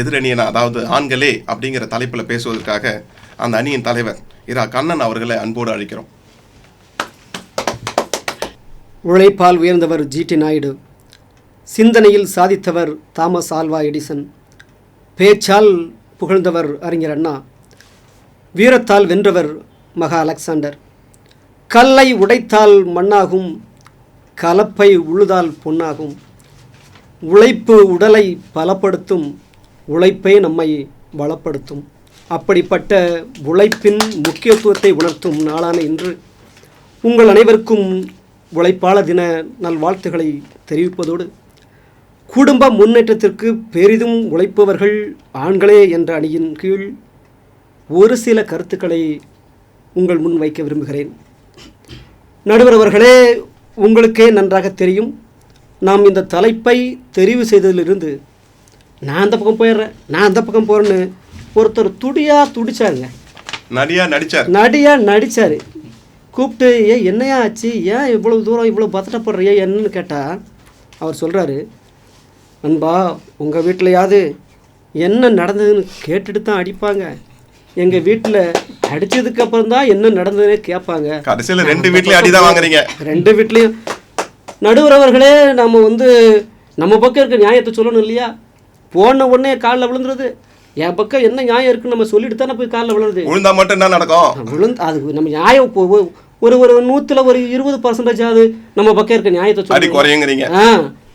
எதிரணியனா, அதாவது ஆண்களே அப்படிங்கிற தலைப்பில் பேசுவதற்காக அந்த அணியின் தலைவர் இரா கண்ணன் அவர்களை அன்போடு அழைக்கிறோம். உழைப்பால் உயர்ந்தவர் ஜிடி நாயுடு, சிந்தனையில் சாதித்தவர் தாமஸ் ஆல்வா எடிசன், பேச்சால் புகழ்ந்தவர் அறிஞர் அண்ணா, வீரத்தால் வென்றவர் மகா அலெக்சாண்டர், கல்லை உடைத்தால் மண்ணாகும், கலப்பை உழுதால் பொன்னாகும், உழைப்பு உடலை பலப்படுத்தும், உழைப்பே நம்மை வளப்படுத்தும். அப்படிப்பட்ட உழைப்பின் முக்கியத்துவத்தை உணர்த்தும் நாளான இன்று உங்கள் அனைவருக்கும் உழைப்பாளர் தின நல்வாழ்த்துக்களை தெரிவிப்பதோடு, குடும்ப முன்னேற்றத்திற்கு பெரிதும் உழைப்பவர்கள் ஆண்களே என்ற அணியின் கீழ் ஒரு சில கருத்துக்களை உங்கள் முன் வைக்க விரும்புகிறேன். நடுவர் அவர்களே, உங்களுக்கே நன்றாக தெரியும், நாம் இந்த தலைப்பை தெரிவு செய்ததிலிருந்து நான் அந்த பக்கம் போயிடுறேன், நான் அந்த பக்கம் போகிறேன்னு ஒருத்தர் துடிச்சாருங்க. நடியா நடித்தார். கூப்பிட்டு என்னையா ஆச்சு, ஏன் இவ்வளோ தூரம் இவ்வளோ பதட்டப்படுறியா என்னன்னு கேட்டால் அவர் சொல்கிறாரு, நண்பா உங்கள் வீட்டிலையாவது என்ன நடந்ததுன்னு கேட்டுட்டு தான் அடிப்பாங்க, எங்கள் வீட்டில் அடித்ததுக்கப்புறம் தான் என்ன நடந்ததுன்னே கேட்பாங்க. கடைசியில் 2 வீட்லேயும் அடி தான் வாங்குறீங்க. 2 வீட்லேயும். நடுவரவர்களே, நம்ம நம்ம பக்கம் இருக்க நியாயத்தை சொல்லணும் இல்லையா? போன உடனே காலில் விழுந்துருது. என் பக்கம் என்ன நியாயம் இருக்குன்னு நம்ம சொல்லிட்டு தானே போய் காலில் விழுறது. விழுந்தா மட்டும் என்ன நடக்கும்? அது நம்ம நியாயம் ஒரு 100ல் ஒரு 20% நம்ம பக்கம் இருக்க நியாயத்தை சொல்லி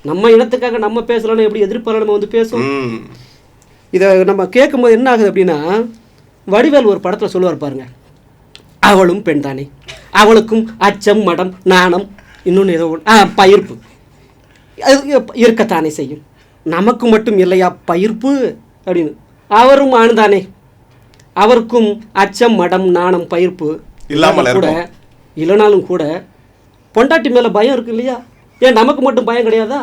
நம்ம இனத்துக்காக நம்ம பேசலாம்னு எப்படி எதிர்ப்பாளர் நம்ம பேசும். இதை நம்ம கேட்கும்போது என்ன ஆகுது அப்படின்னா, வடிவேல் ஒரு படத்தில் சொல்லுவார் பாருங்க, அவளும் பெண் தானே, அவளுக்கும் அச்சம் மடம் நாணம் இன்னொன்று ஏதோ பயிர்ப்பு இருக்கத்தானே செய்யும், நமக்கு மட்டும் இல்லையா பயிர்ப்பு அப்படின்னு. அவரும் ஆணுதானே, அவருக்கும் அச்சம் மடம் நாணம் பயிர்ப்பு இல்லாமல் கூட இல்லைனாலும் கூட பொண்டாட்டி மேலே பயம் இருக்கு இல்லையா? ஏன் நமக்கு மட்டும் பயம் கிடையாதா?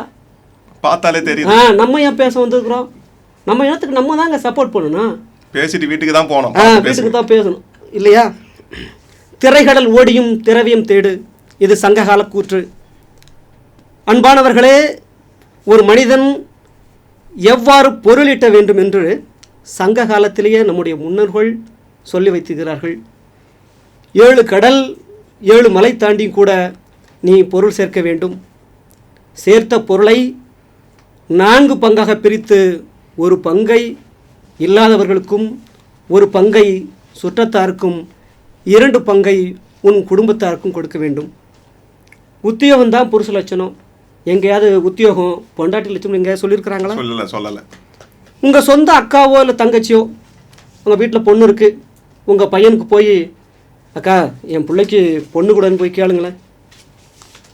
பார்த்தாலே தெரியும். நம்ம ஏன் பேச வந்திருக்கிறோம்? நம்ம இடத்துக்கு நம்ம தாங்க சப்போர்ட் பண்ணணும். பேசிட்டு வீட்டுக்கு தான் போகணும், வீட்டுக்கு தான் பேசணும் இல்லையா? திரைக்கடல் ஓடியும் திரவியம் தேடு, இது சங்ககால கூற்று. அன்பானவர்களே, ஒரு மனிதன் எவ்வாறு பொருளீட்ட வேண்டும் என்று சங்க காலத்திலேயே நம்முடைய முன்னோர்கள் சொல்லி வைத்திருக்கிறார்கள். 7 கடல் 7 மலை தாண்டி கூட நீ பொருள் சேர்க்க வேண்டும். சேர்த்த பொருளை 4 பங்காக பிரித்து, ஒரு பங்கை இல்லாதவர்களுக்கும், ஒரு பங்கை சுற்றத்தாருக்கும், 2 பங்கை உன் குடும்பத்தாருக்கும் கொடுக்க வேண்டும். உத்தியோகம் தான் புருஷ லட்சணம். எங்கேயாவது உத்தியோகம் பொண்டாட்டி லட்சணம் எங்கேயாவது சொல்லியிருக்கிறாங்களா? சொல்லலை. உங்கள் சொந்த அக்காவோ இல்லை தங்கச்சியோ, உங்கள் வீட்டில் பொண்ணு இருக்குது, உங்கள் பையனுக்கு போய் அக்கா என் பிள்ளைக்கு பொண்ணு கூடன்னு போய் கேளுங்களேன்.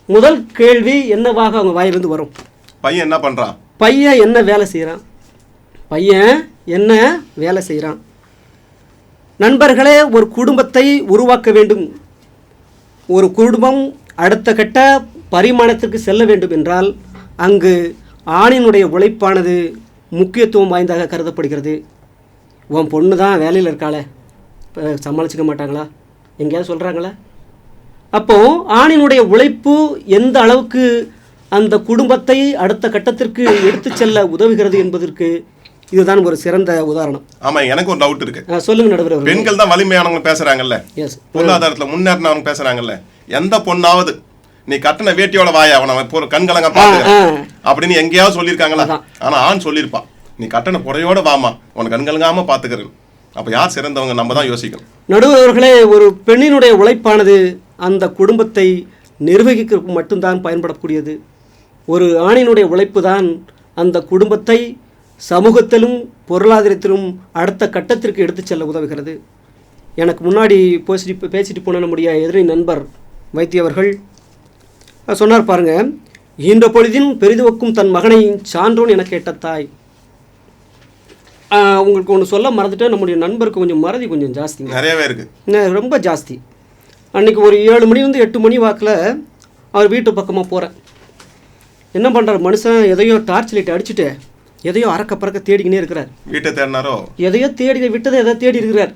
முதல் கேள்வி என்னவாக அவங்க வாயிலிருந்து வரும்? பையன் என்ன பண்ணுறான், பையன் என்ன வேலை செய்கிறான், பையன் என்ன வேலை செய்கிறான். நண்பர்களே, ஒரு குடும்பத்தை உருவாக்க வேண்டும், ஒரு குடும்பம் அடுத்த கட்ட பரிமாணத்திற்கு செல்ல வேண்டும் என்றால் அங்கு ஆணினுடைய உழைப்பானது முக்கியத்துவம் வாய்ந்ததாக கருதப்படுகிறது. உன் பொண்ணு தான் வேலையில் இருக்காளே, சமாளிச்சிக்க மாட்டாங்களா, எங்கேயாவது சொல்கிறாங்களா? அப்போது ஆணினுடைய உழைப்பு எந்த அளவுக்கு அந்த குடும்பத்தை அடுத்த கட்டத்திற்கு எடுத்து செல்ல உதவுகிறது என்பதற்கு இதுதான் ஒரு சிறந்த உதாரணம். ஆமாம், எனக்கு ஒரு டவுட் இருக்கு. சொல்லுங்க நடுவர். பெண்கள் தான் வலிமையானவங்க பேசுகிறாங்கல்ல, பொருளாதாரத்தில் முன்னேறினவங்க பேசுகிறாங்கல்ல, எந்த பொண்ணாவது நீ கட்டண வேட்டியோட வாயா அவனை கண்கலங்க பாத்து அப்படின்னு எங்கேயாவது சொல்லியிருக்காங்களா? ஆனா ஆண் சொல்லியிருப்பான், நீ கட்டண புறையோட வாமா, உனக்கு கண்கலங்காம பாத்துக்கிறேன். அப்ப யார் சிறந்தவங்க? நம்ம தான் யோசிக்கணும். நடுவர்களே, ஒரு பெண்ணினுடைய உழைப்பானது அந்த குடும்பத்தை நிர்வகிக்க மட்டும்தான் பயன்படக்கூடியது. ஒரு ஆணினுடைய உழைப்பு தான் அந்த குடும்பத்தை சமூகத்திலும் பொருளாதாரத்திலும் அடுத்த கட்டத்திற்கு எடுத்து செல்ல உதவுகிறது. எனக்கு முன்னாடி பேசிட்டு போன நம்முடைய எதிரி நண்பர் வைத்தியவர்கள் சொன்னார் பாருங்க, ஈன்ற பொழுதின் பெரிதுவக்கும் தன் மகனை சான்றோன் என கேட்ட தாய். உங்களுக்கு ஒன்று சொல்ல மறந்துட்டு, நம்முடைய நண்பருக்கு கொஞ்சம் மறதி கொஞ்சம் ஜாஸ்தி, நிறையவே இருக்கு, ரொம்ப ஜாஸ்தி. அன்றைக்கி ஒரு 7 மணிலேருந்து 8 மணி வாக்கில் அவர் வீட்டு பக்கமாக போகிறேன். என்ன பண்ணுறாரு மனுஷன், எதையோ டார்ச் லைட் அடிச்சுட்டு எதையோ அறக்க பறக்க தேடிக்கினே இருக்கிறார். வீட்டை தேடினாரோ, எதையோ விட்டதை எதோ தேடி இருக்கிறார்.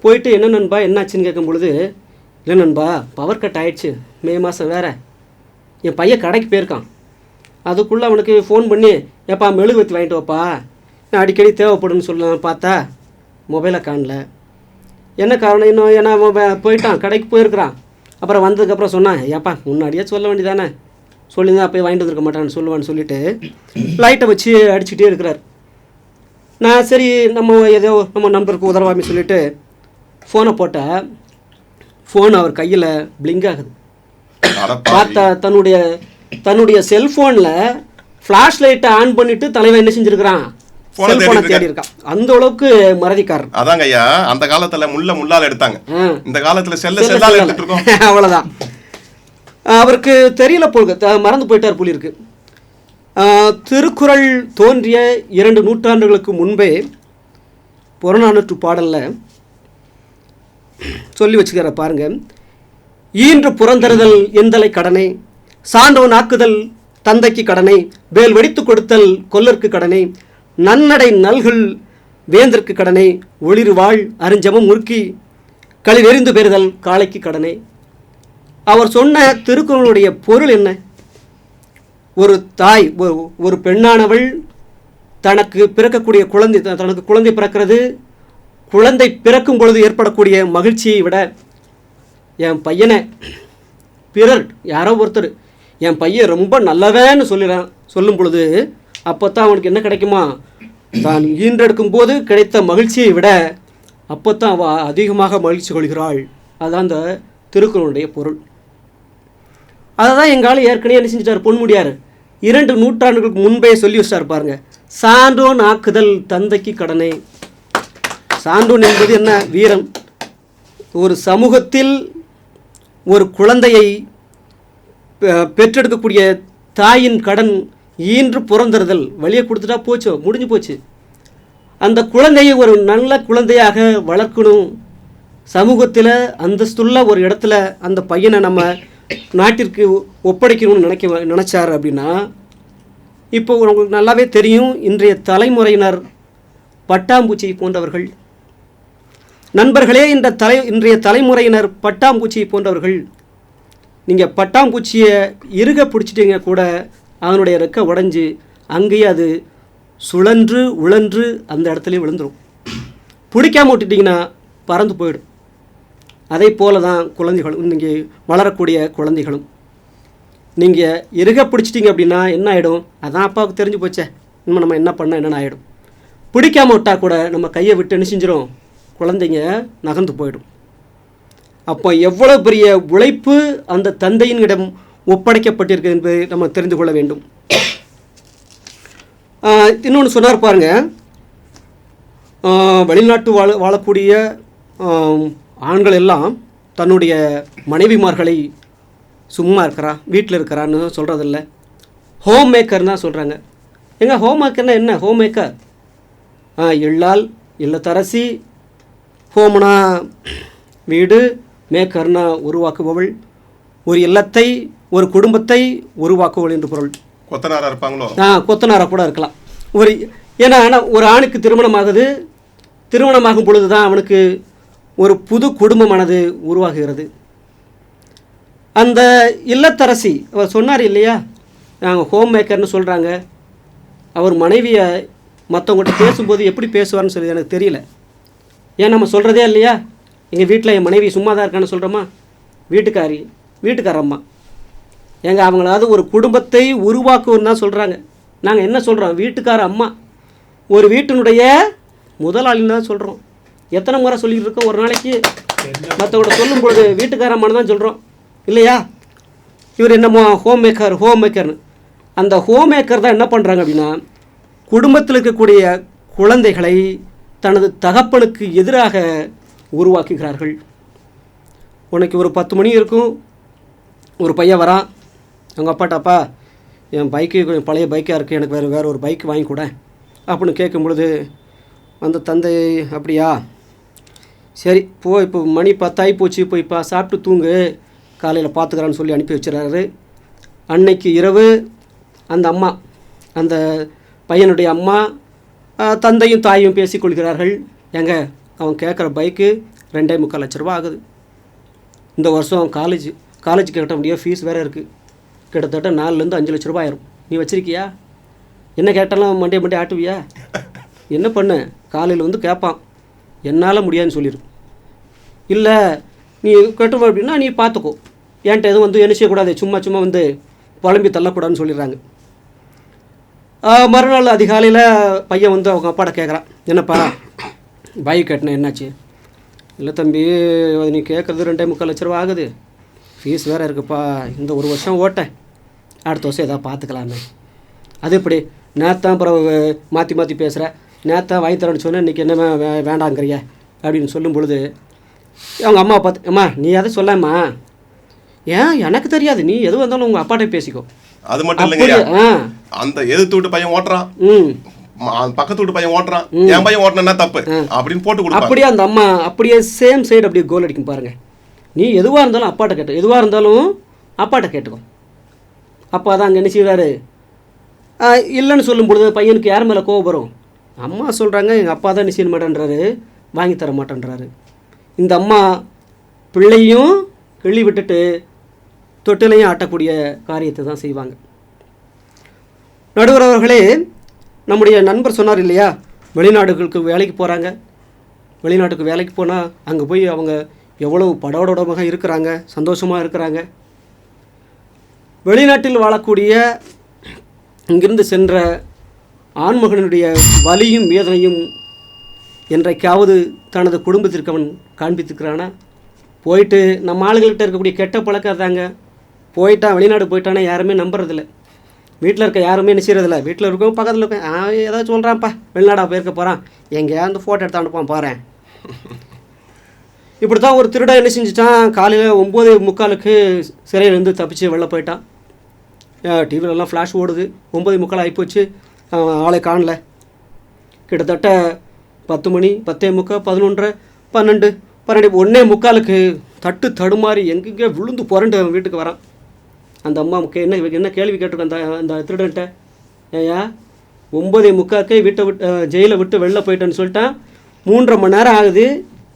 போயிட்டு என்ன நண்பா என்னாச்சுன்னு கேட்கும் பொழுது, இல்லை நண்பா பவர் கட் ஆகிடுச்சு, மே மாதம் வேறு, என் பையன் கடைக்கு போயிருக்கான், அதுக்குள்ளே அவனுக்கு ஃபோன் பண்ணி, ஏப்பா மெழுகு வத்தி வாங்கிட்டு வாப்பா, அடிக்கடி தேவைப்படுன்னு சொல்லலாம் பார்த்தா மொபைலை காணல. என்ன காரணம்? இன்னும் ஏன்னா அவன் போயிட்டான், கடைக்கு போயிருக்கிறான். அப்புறம் வந்ததுக்கப்புறம் சொன்னான், ஏப்பா முன்னாடியே சொல்ல வேண்டியதானே, சொல்லியிருந்தா அப்போயே வாங்கிட்டு வந்துருக்க மாட்டான்னு சொல்லுவான்னு சொல்லிட்டு லைட்டை வச்சு அடிச்சுட்டே இருக்கிறார். நான் சரி நம்ம ஏதோ நம்ம நண்பருக்கு உதவாமி சொல்லிவிட்டு ஃபோனை போட்டால் ஃபோன் அவர் கையில் பிளிங்க் ஆகுது. பார்த்தா தன்னுடைய செல்ஃபோனில் ஃப்ளாஷ் லைட்டை ஆன் பண்ணிவிட்டு தலைவன் என்ன செஞ்சுருக்கிறான், செல்போனை தேடி இருக்கான். அந்த அளவுக்கு மறதிக்காரன். அதாங்க ஐயா, அந்த காலத்துல முள்ளால எடுத்தாங்க, இந்த காலத்துல செல்லால எடுத்துட்டு இருக்கோம். அவ்வளவுதான். அவருக்கு தெரியல போல, மறந்து போயிட்டார் போல இருக்கு. திருக்குறள் தோன்றிய 2 நூற்றாண்டுகளுக்கு முன்பே புறநானூற்று பாடல்ல சொல்லி வச்சுக்கிற பாருங்க. ஈன்று புறந்தறுதல் எந்தலை கடனை, சான்றோன் ஆக்குதல் தந்தைக்கு கடனை, வேல் வெடித்து கொடுத்தல் கொல்லருக்கு கடனை, நன்னடை நல்கள் வேந்தற்கு கடனை, ஒளிர் வாழ் அருஞ்சமம் முறுக்கி களிவெறிந்து பெறுதல் காளைக்கு கடனை. அவர் சொன்ன திருக்குறளுடைய பொருள் என்ன? ஒரு தாய், ஒரு பெண்ணானவள் தனக்கு பிறக்கக்கூடிய குழந்தை, தனக்கு குழந்தை பிறக்கிறது, குழந்தை பிறக்கும் பொழுது ஏற்படக்கூடிய மகிழ்ச்சியை விட என் பையனை பிறர் யாரோ ஒருத்தர் என் பையன் ரொம்ப நல்லவேன்னு சொல்லும் பொழுது அப்போ தான் அவனுக்கு என்ன கிடைக்குமா, தான் ஈன்றெடுக்கும் போது கிடைத்த மகிழ்ச்சியை விட அப்போ தான் அவள் அதிகமாக மகிழ்ச்சி கொள்கிறாள். அதுதான் அந்த திருக்குறளுடைய பொருள். அதை தான் எங்காலும் ஏற்கனவே என்ன செஞ்சிட்டார் பொன்முடியார் 2 நூற்றாண்டுகளுக்கு முன்பே சொல்லி வச்சார் பாருங்க. சான்றோன் ஆக்குதல் தந்தைக்கு கடனை. சான்றோன் என்பது என்ன? வீரன். ஒரு சமூகத்தில் ஒரு குழந்தையை பெற்றெடுக்கக்கூடிய தாயின் கடன் ஈன்று புறந்தறுதல். வழியை கொடுத்துட்டா போச்சோ, முடிஞ்சு போச்சு. அந்த குழந்தையை ஒரு நல்ல குழந்தையாக வளர்க்கணும், சமூகத்தில் அந்தஸ்துள்ள ஒரு இடத்துல அந்த பையனை நம்ம நாட்டிற்கு ஒப்படைக்கணும்னு நினச்சார் அப்படின்னா, இப்போ உங்களுக்கு நல்லாவே தெரியும், இன்றைய தலைமுறையினர் பட்டாம்பூச்சி போன்றவர்கள். நண்பர்களே, இன்றைய தலைமுறையினர் பட்டாம்பூச்சி போன்றவர்கள். நீங்கள் பட்டாம்பூச்சியை இறுக பிடிச்சிட்டிங்க கூட அதனுடைய ரெக்கை உடஞ்சி அங்கேயே அது சுழன்று உழன்று அந்த இடத்துலையே விழுந்துடும். பிடிக்காம விட்டுட்டிங்கன்னா பறந்து போயிடும். அதே போல தான் குழந்தைகளும், நீங்கள் வளரக்கூடிய குழந்தைகளும். நீங்கள் இறுக பிடிச்சிட்டிங்க அப்படின்னா என்ன ஆகிடும்? அதான் அப்பாவுக்கு தெரிஞ்சு போச்சே, இன்னும் நம்ம என்ன பண்ணால் என்னென்ன ஆகிடும். பிடிக்காம விட்டால் கூட நம்ம கையை விட்டு என்ன செஞ்சிடும், குழந்தைங்க நகர்ந்து போயிடும். அப்போ எவ்வளோ பெரிய உழைப்பு அந்த தந்தையினிடம் ஒப்படைக்கப்பட்டிருக்கு என்பதை நம்ம தெரிந்து கொள்ள வேண்டும். இன்னொன்று சொன்னார் பாருங்க, வெளிநாட்டு வாழக்கூடிய ஆண்கள் எல்லாம் தன்னுடைய மனைவிமார்களை சும்மா இருக்கிறா, வீட்டில் இருக்கிறான்னு சொல்கிறதில்ல, ஹோம் மேக்கர் தான் சொல்கிறாங்க. எங்க ஹோம் மேக்கர்னா என்ன? ஹோம் மேக்கர் இல்லால் இல்லத்தரசி, ஹோம்னா வீடு, மேக்கர்னா உருவாக்குபவள், ஒரு இல்லத்தை ஒரு குடும்பத்தை உருவாக்குவள் என்று பொருள். கொத்தனாராக இருப்பாங்களோ? கொத்தனாராக கூட இருக்கலாம். ஏன்னா ஒரு ஆணுக்கு திருமணமாகுது, திருமணமாகும் பொழுது தான் அவனுக்கு ஒரு புது குடும்பமானது உருவாகுகிறது. அந்த இல்லத்தரசி அவர் சொன்னார் இல்லையா, நாங்கள் ஹோம் மேக்கர்னு சொல்கிறாங்க. அவர் மனைவியை மற்றவங்கள்ட்ட பேசும்போது எப்படி பேசுவார்னு சொல்லி எனக்கு தெரியல. ஏன் நம்ம சொல்கிறதே இல்லையா, எங்கள் வீட்டில் என் மனைவி சும்மா தான் இருக்கான்னு சொல்கிறோமா? வீட்டுக்காரம்மா எங்கள் அவங்களாவது ஒரு குடும்பத்தை உருவாக்குன்னு தான் சொல்கிறாங்க. நாங்கள் என்ன சொல்கிறோம்? வீட்டுக்கார அம்மா, ஒரு வீட்டினுடைய முதலாளின்னு தான் சொல்கிறோம். எத்தனை முறை சொல்லிக்கிட்டு இருக்கோம் ஒரு நாளைக்கு? மற்றவங்கள்ட்ட சொல்லும் பொழுது வீட்டுக்கார அம்மான்னு தான் சொல்கிறோம் இல்லையா? இவர் என்னமோ ஹோம் மேக்கர்னு. அந்த ஹோம் மேக்கர் தான் என்ன பண்ணுறாங்க அப்படின்னா, குடும்பத்தில் இருக்கக்கூடிய குழந்தைகளை தனது தகப்பனுக்கு எதிராக உருவாக்குகிறார்கள். உனக்கு ஒரு 10 மணி இருக்கும், ஒரு பையன் வரான், அவங்க அப்பாட்டாப்பா என் பைக்கு கொஞ்சம் பழைய பைக்காக இருக்குது, எனக்கு வேறு ஒரு பைக் வாங்கி கூட அப்படின்னு கேட்கும் பொழுது அந்த தந்தை அப்படியா சரி போ, இப்போ மணி 10 போச்சு, போய்ப்பா சாப்பிட்டு தூங்கு, காலையில் பார்த்துக்கிறான்னு சொல்லி அனுப்பி வச்சுறாரு. அன்னைக்கு இரவு அந்த அம்மா, அந்த பையனுடைய அம்மா தந்தையும் தாயும் பேசிக்கொள்கிறார்கள். ஏங்க அவன் கேட்குற பைக்கு 2.25 லட்ச ரூபா ஆகுது. இந்த வருஷம் காலேஜுக்கு கட்ட முடியாது, ஃபீஸ் வேறு இருக்குது, கிட்டத்தட்ட 4 to 5 லட்ச ரூபா ஆயிரும். நீ வச்சுருக்கியா? என்ன கேட்டாலும் மண்டே ஆட்டுவியா? என்ன பண்ண, காலையில் வந்து கேட்பான், என்னால் முடியாதுன்னு சொல்லிடு. இல்லை நீ கட்டுவ அப்படின்னா நீ பார்த்துக்கோ, என்கிட்ட எதுவும் வந்து என்ன செய்யக்கூடாது, சும்மா சும்மா வந்து புலம்பி தள்ளக்கூடாதுன்னு சொல்லிடுறாங்க. மறுநாள் அதிகாலையில் பையன் வந்து அவங்க அப்பாட்ட கேட்குறான், என்னப்பா பைக் கட்டினேன் என்னாச்சு? இல்லை தம்பி, நீ கேட்குறது 2.25 லட்ச ரூபா ஆகுது, ஃபீஸ் வேறு இருக்குப்பா, இந்த ஒரு வருஷம் ஓட்டேன், அடுத்த வருஷம் எதாவது பார்த்துக்கலாமே. அது எப்படி நேத்தான் அப்புறம் மாற்றி மாற்றி பேசுகிற, நேத்தான் வாங்கி தரேன்னு சொன்னேன், இன்றைக்கி என்ன வேண்டாங்கிறிய அப்படின்னு சொல்லும் பொழுது அவங்க அம்மா பார்த்து, அம்மா நீ எதை சொல்லாம்மா, ஏன் எனக்கு தெரியாது, நீ எது வந்தாலும் உங்கள் அப்பாட்டே பேசிக்கோ. அது மட்டும் இல்லைங்க, அந்த எதிர்த்து விட்டு பையன் ஓட்டுறான், பக்கத்து வீட்டு பையன் ஓட்டுறான், என் பையன் ஓட்டுனா தப்பு அப்படின்னு போட்டு கொடுப்பாங்க. அப்படியே அந்த அம்மா அப்படியே சேம் சைடு அப்படியே கோல் அடிக்கும் பாருங்க. நீ எதுவாக இருந்தாலும் அப்பாட்ட கேட்டு, எதுவாக இருந்தாலும் அப்பாட்ட கேட்டுக்கோ. அப்பா தான் அங்கே என்ன செய்வார், இல்லைன்னு சொல்லும் பொழுது பையனுக்கு யார் மேலே கோவம் வரும்? அம்மா சொல்கிறாங்க, எங்கள் அப்பா தான் நிச்சயம் மாட்டேன்றாரு, வாங்கி தர மாட்டேன்றாரு. இந்த அம்மா பிள்ளையும் கிள்ளி விட்டுட்டு தொட்டிலையும் ஆட்டக்கூடிய காரியத்தை தான் செய்வாங்க. நடுவர் அவர்களே, நம்முடைய நண்பர் சொன்னார் இல்லையா, வெளிநாடுகளுக்கு வேலைக்கு போகிறாங்க. வெளிநாட்டுக்கு வேலைக்கு போனால் அங்கே போய் அவங்க எவ்வளவு படோடமாக இருக்கிறாங்க, சந்தோஷமாக இருக்கிறாங்க. வெளிநாட்டில் வாழக்கூடிய இங்கிருந்து சென்ற ஆண்மகனுடைய வலியும் வேதனையும் என்றைக்காவது தனது குடும்பத்திற்கு அவன் காண்பித்துக்கிறானா? போயிட்டு நம்ம ஆளுகள்கிட்ட இருக்கக்கூடிய கெட்ட பழக்கம் தாங்க, போயிட்டான் வெளிநாடு போயிட்டானா யாருமே நம்புறதில்லை. வீட்டில் இருக்க யாருமே நிச்சயறதில்லை. வீட்டில் இருக்கவும் பக்கத்தில் இருக்க ஏதாவது சொல்கிறான்ப்பா, வெளிநாடாக போயிருக்க போகிறான், எங்கேயா அந்த ஃபோட்டோ எடுத்து அனுப்பான் பாரு. இப்படி தான் ஒரு திருடன் என்ன செஞ்சுட்டான், காலையில் 9:45 சிறையிலேருந்து தப்பிச்சு வெளில போயிட்டான். டிவிலெல்லாம் ஃப்ளாஷ் ஓடுது, 9:45 ஆகிப்போச்சு, ஆளை காணல. கிட்டத்தட்ட 10 மணி, 10:45, 11, 12, 1:45 தட்டு தடுமாறி எங்கெங்கே விழுந்து புரண்டு அவன் வீட்டுக்கு வரான். அந்த அம்மாவுக்கு என்ன கேள்வி கேட்டிருக்கேன் அந்த திருடன்ட்ட, ஏயா 9:45 வீட்டை விட்டு ஜெயிலை விட்டு வெளில போயிட்டேன்னு சொல்லிட்டான், 3.5 மணி நேரம் ஆகுது,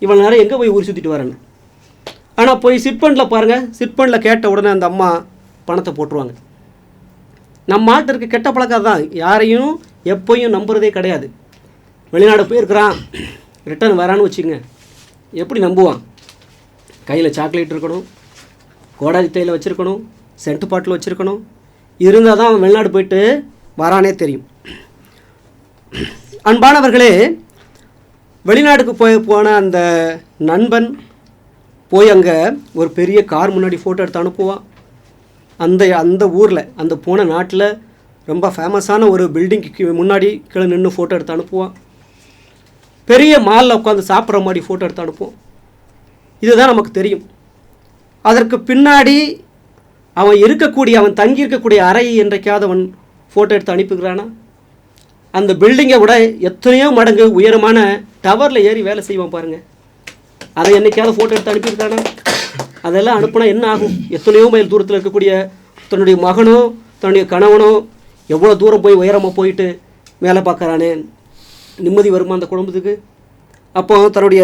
இவ்வளோ நேரம் எங்கே போய் ஊர் சுற்றிட்டு வரேன்னு. ஆனால் போய் சிட்பண்டில் பாருங்கள், சிட்பண்டில் கேட்ட உடனே அந்த அம்மா பணத்தை போட்டுருவாங்க. நம்ம ஆட்டு இருக்க கெட்ட பழக்கம் தான், யாரையும் எப்போயும் நம்புறதே கிடையாது. வெளிநாடு போயிருக்கிறான், ரிட்டர்ன் வரான்னு வச்சுங்க, எப்படி நம்புவான்? கையில் சாக்லேட் இருக்கணும், கோடாரி தையில் வச்சுருக்கணும், சென்ட் பாட்டில் வச்சுருக்கணும், இருந்தால் தான் அவன் வெளிநாடு போயிட்டு வரானே தெரியும். அன்பானவர்களே, வெளிநாட்டுக்கு போன அந்த நண்பன் போய் அங்கே ஒரு பெரிய கார் முன்னாடி ஃபோட்டோ எடுத்து அனுப்புவான். அந்த ஊரில் அந்த போன நாட்டில் ரொம்ப ஃபேமஸான ஒரு பில்டிங்க்கு முன்னாடி கீழே நின்று ஃபோட்டோ எடுத்து அனுப்புவான். பெரிய மாலில் உட்காந்து சாப்பிட்ற மாதிரி ஃபோட்டோ எடுத்து அனுப்புவோம். இதுதான் நமக்கு தெரியும். அதற்கு பின்னாடி அவன் தங்கி இருக்கக்கூடிய அறை என்றைக்காவது அவன் ஃபோட்டோ எடுத்து அனுப்புகிறானா? அந்த பில்டிங்கை விட எத்தனையோ மடங்கு உயரமான டவரில் ஏறி வேலை செய்வான் பாருங்கள், அதை என்றைக்காவது ஃபோட்டோ எடுத்து அனுப்பியிருக்கானா? அதெல்லாம் அனுப்புனா என்ன ஆகும்? எத்தனையோ மைல் தூரத்தில் இருக்கக்கூடிய தன்னுடைய மகனோ தன்னுடைய கணவனோ எவ்வளோ தூரம் போய் உயரமாக போயிட்டு வேலை பார்க்குறானே, நிம்மதி வருமா அந்த குடும்பத்துக்கு? அப்போ தன்னுடைய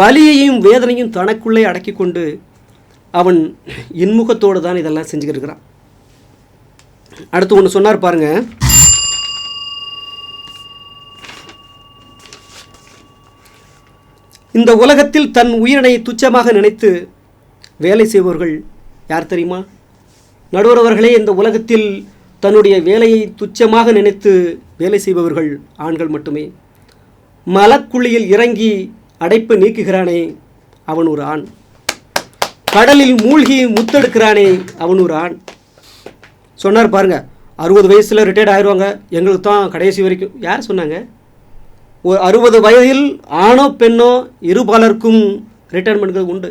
வலியையும் வேதனையும் தனக்குள்ளே அடக்கி கொண்டு அவன் இன்முகத்தோடு தான் இதெல்லாம் செஞ்சுக்கிட்டு இருக்கிறான். அடுத்து ஒன்று சொன்னார் பாருங்க, இந்த உலகத்தில் தன் உயிரினை துச்சமாக நினைத்து வேலை செய்பவர்கள் யார் தெரியுமா? நடுவர் அவர்களே, இந்த உலகத்தில் தன்னுடைய வேலையை துச்சமாக நினைத்து வேலை செய்பவர்கள் ஆண்கள் மட்டுமே. மலக்குழியில் இறங்கி அடைப்பு நீக்குகிறானே அவன் ஒரு ஆண். கடலில் மூழ்கி முத்தெடுக்கிறானே அவன் ஒரு ஆண். சொன்னார் பாருங்க, 60 வயசில் ரிட்டையர்ட் ஆயிடுவாங்க, எங்களுக்கு தான் கடைசி வரைக்கும். யார் சொன்னாங்க? ஒரு 60 வயதில் ஆணோ பெண்ணோ இருபாலருக்கும் ரிட்டையர்மெண்ட்கள் உண்டு.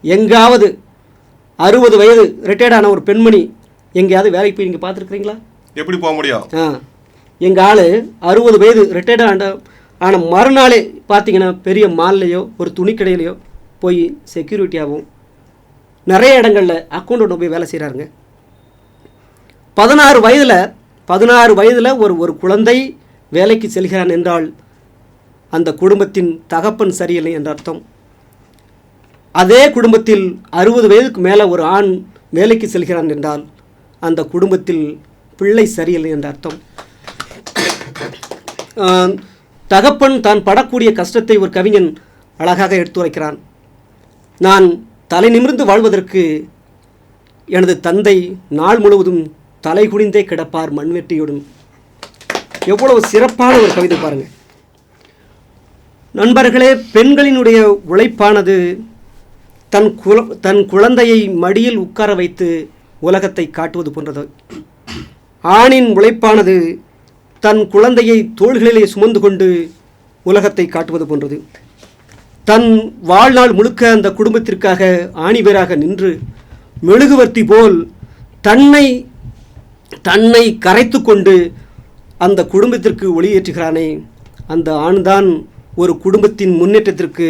எங்காவது 60 வயது ரிட்டையர்ட் ஆன ஒரு பெண்மணி எங்கேயாவது வேலைக்கு போய் நீங்கள் பார்த்துருக்குறீங்களா? எப்படி போக முடியும்? எங்கள் ஆள் 60 வயது ரிட்டையர்ட் ஆன மறுநாளே பார்த்தீங்கன்னா பெரிய மால்லையோ ஒரு துணிக்கடையிலையோ போய் செக்யூரிட்டியாகவும் நிறைய இடங்களில் அக்கௌண்ட்டோட போய் வேலை செய்கிறாருங்க. 16 வயதில் ஒரு குழந்தை வேலைக்கு செல்கிறான் என்றால் அந்த குடும்பத்தின் தகப்பன் சரியில்லை என்ற அர்த்தம். அதே குடும்பத்தில் 60 வயதுக்கு மேலே ஒரு ஆண் வேலைக்கு செல்கிறான் என்றால் அந்த குடும்பத்தில் பிள்ளை சரியில்லை என்ற அர்த்தம். தகப்பன் தான் படக்கூடிய கஷ்டத்தை ஒரு கவிஞன் அழகாக எடுத்துரைக்கிறான். நான் தலை நிமிர்ந்து வாழ்வதற்கு எனது தந்தை நாள் முழுவதும் தலை குனிந்தே கிடப்பார் மண்வெட்டியுடன். எவ்வளவு சிறப்பான ஒரு கவிதை பாருங்கள் நண்பர்களே. பெண்களினுடைய உழைப்பானது தன் குழந்தையை மடியில் உட்கார வைத்து உலகத்தை காட்டுவது போன்றது. ஆணின் உழைப்பானது தன் குழந்தையை தோள்களிலே சுமந்து கொண்டு உலகத்தை காட்டுவது போன்றது. தன் வாழ்நாள் முழுக்க அந்த குடும்பத்திற்காக ஆணிவேராக நின்று மெழுகுவர்த்தி போல் தன்னை கரைத்து கொண்டு அந்த குடும்பத்திற்கு ஒளியேற்றுகிறானே, அந்த ஆண்தான் ஒரு குடும்பத்தின் முன்னேற்றத்திற்கு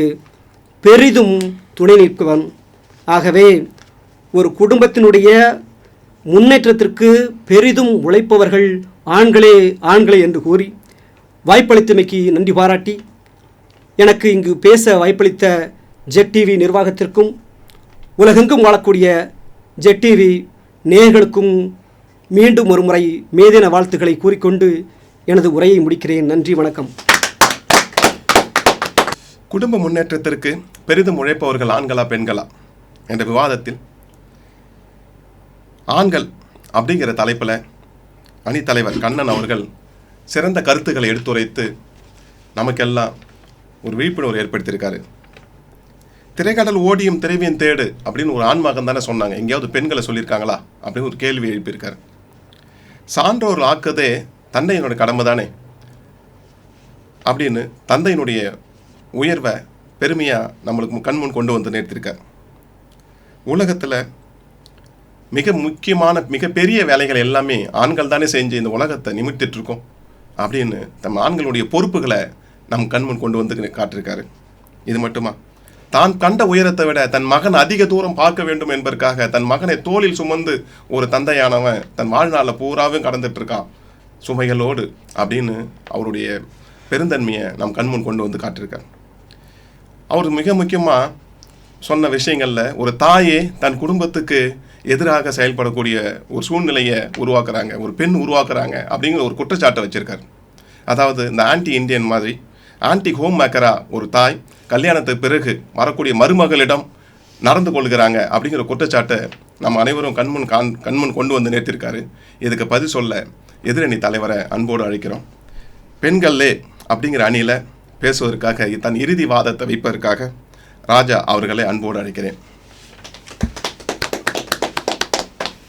பெரிதும் துணை நிற்பவன். ஆகவே ஒரு குடும்பத்தினுடைய முன்னேற்றத்திற்கு பெரிதும் உழைப்பவர்கள் ஆண்களே என்று கூறி வாய்ப்பளித்தமைக்கு நன்றி பாராட்டி எனக்கு இங்கு பேச வாய்ப்பளித்த ZTV நிர்வாகத்திற்கும் உலகெங்கும் வாழக்கூடிய ZTV நேயர்களுக்கும் மீண்டும் ஒரு முறை மேதின வாழ்த்துக்களை கூறிக்கொண்டு எனது உரையை முடிக்கிறேன். நன்றி, வணக்கம். குடும்ப முன்னேற்றத்திற்கு பெரிதும் உழைப்பவர்கள் ஆண்களா பெண்களா என்ற விவாதத்தில் ஆண்கள் அப்படிங்கிற தலைப்பில் அணித்தலைவர் கண்ணன் அவர்கள் சிறந்த கருத்துக்களை எடுத்துரைத்து நமக்கெல்லாம் ஒரு விழிப்புணர்வு ஏற்படுத்தியிருக்காரு. திரைக்கடல் ஓடியும் திரைவியும் தேடு அப்படின்னு ஒரு ஆண்மகன் தானே சொன்னாங்க, எங்கேயாவது பெண்களை சொல்லியிருக்காங்களா அப்படின்னு ஒரு கேள்வி எழுப்பியிருக்காரு. சான்றோர் ஆக்குதே தந்தையினுடைய கடமை தானே அப்படின்னு தந்தையினுடைய உயர்வை பெருமையாக நம்மளுக்கு கண்முன் கொண்டு வந்து நிறுத்தியிருக்கார். உலகத்தில் மிக முக்கியமான மிகப்பெரிய வேலைகள் எல்லாமே ஆண்கள் தானே செஞ்சு இந்த உலகத்தை நிமித்திட்டுருக்கோம் அப்படின்னு தம் ஆண்களுடைய பொறுப்புகளை நம் கண்முன் கொண்டு வந்து காட்டியிருக்காரு. இது மட்டுமா, தான் கண்ட உயரத்தை விட தன் மகன் அதிக தூரம் பார்க்க வேண்டும் என்பதற்காக தன் மகனை தோளில் சுமந்து ஒரு தந்தையானவன் தன் வாழ்நாளில் பூராவும் கடந்துட்டு இருக்கான் சுமைகளோடு அப்படின்னு அவருடைய பெருந்தன்மையை நம் கண்முன் கொண்டு வந்து காட்டியிருக்கார். அவர் மிக முக்கியமாக சொன்ன விஷயங்களில் ஒரு தாயே தன் குடும்பத்துக்கு எதிராக செயல்படக்கூடிய ஒரு சூழ்நிலையை உருவாக்குறாங்க, ஒரு பெண் உருவாக்குறாங்க அப்படிங்கிற ஒரு குற்றச்சாட்டை வச்சுருக்கார். அதாவது இந்த ஆன்டி இண்டியன் மாதிரி ஆன்டி ஹோம் மேக்கராக ஒரு தாய் கல்யாணத்துக்கு பிறகு வரக்கூடிய மருமகளிடம் நடந்து கொள்கிறாங்க அப்படிங்கிற குற்றச்சாட்டை நம்ம அனைவரும் கண்முன் கொண்டு வந்து நிறுத்தியிருக்காரு. இதுக்கு பதில் சொல்ல எதிரணி தலைவரை அன்போடு அழைக்கிறோம். பெண்களே அப்படிங்கிற அணியில் பேசுவதற்காக தன் இறுதி வாதத்தை வைப்பதற்காக ராஜா அவர்களை அன்போடு அழைக்கிறேன்.